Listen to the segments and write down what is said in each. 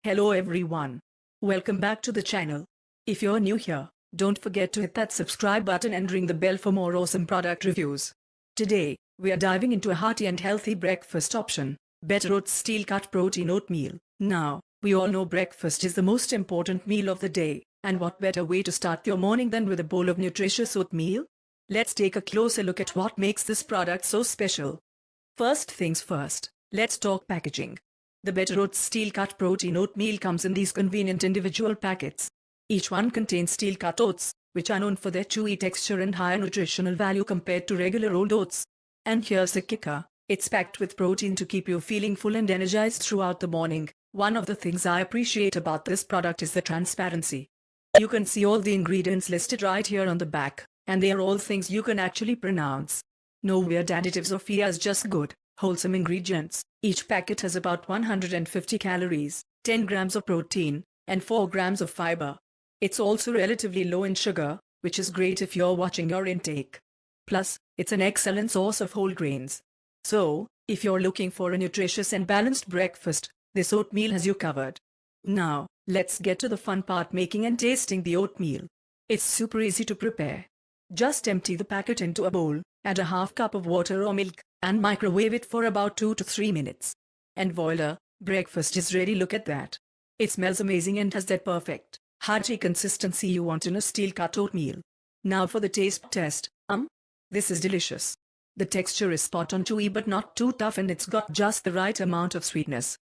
Hello everyone. Welcome back to the channel. If you're new here, don't forget to hit that subscribe button and ring the bell for more awesome product reviews. Today, we are diving into a hearty and healthy breakfast option, Better Oats Steel Cut Protein Oatmeal. Now, we all know breakfast is the most important meal of the day, and what better way to start your morning than with a bowl of nutritious oatmeal? Let's take a closer look at what makes this product so special. First things first, let's talk packaging. The Better Oats Steel Cut Protein Oatmeal comes in these convenient individual packets. Each one contains steel cut oats, which are known for their chewy texture and higher nutritional value compared to regular old oats. And here's the kicker, it's packed with protein to keep you feeling full and energized throughout the morning. One of the things I appreciate about this product is the transparency. You can see all the ingredients listed right here on the back, and they are all things you can actually pronounce. No weird additives or fears, just good, wholesome ingredients. Each packet has about 150 calories, 10 grams of protein, and 4 grams of fiber. It's also relatively low in sugar, which is great if you're watching your intake. Plus, it's an excellent source of whole grains. So, if you're looking for a nutritious and balanced breakfast, this oatmeal has you covered. Now, let's get to the fun part, making and tasting the oatmeal. It's super easy to prepare. Just empty the packet into a bowl, add a half cup of water or milk, and microwave it for about 2 to 3 minutes. And voila, breakfast is ready. Look at that. It smells amazing and has that perfect, hearty consistency you want in a steel-cut oatmeal. Now for the taste test. This is delicious. The texture is spot on, chewy but not too tough, and it's got just the right amount of sweetness.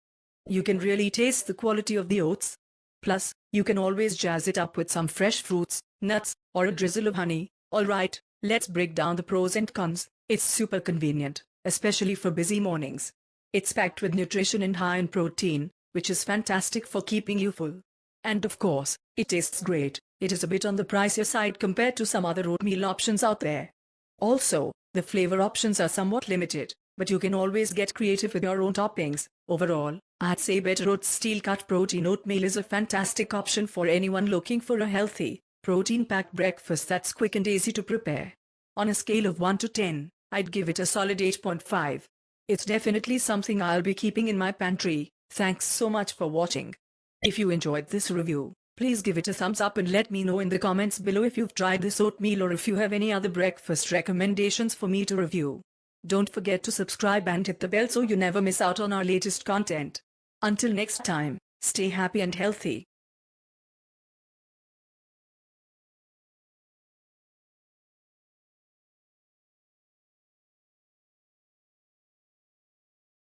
You can really taste the quality of the oats. Plus, you can always jazz it up with some fresh fruits, nuts, or a drizzle of honey. Alright, let's break down the pros and cons. It's super convenient, especially for busy mornings. It's packed with nutrition and high in protein, which is fantastic for keeping you full. And of course, it tastes great. It is a bit on the pricier side compared to some other oatmeal options out there. Also, the flavor options are somewhat limited, but you can always get creative with your own toppings. Overall, I'd say Better Oats Steel Cut Protein Oatmeal is a fantastic option for anyone looking for a healthy, protein-packed breakfast that's quick and easy to prepare. On a scale of 1 to 10, I'd give it a solid 8.5. It's definitely something I'll be keeping in my pantry. Thanks so much for watching. If you enjoyed this review, please give it a thumbs up and let me know in the comments below if you've tried this oatmeal or if you have any other breakfast recommendations for me to review. Don't forget to subscribe and hit the bell so you never miss out on our latest content. Until next time, stay happy and healthy.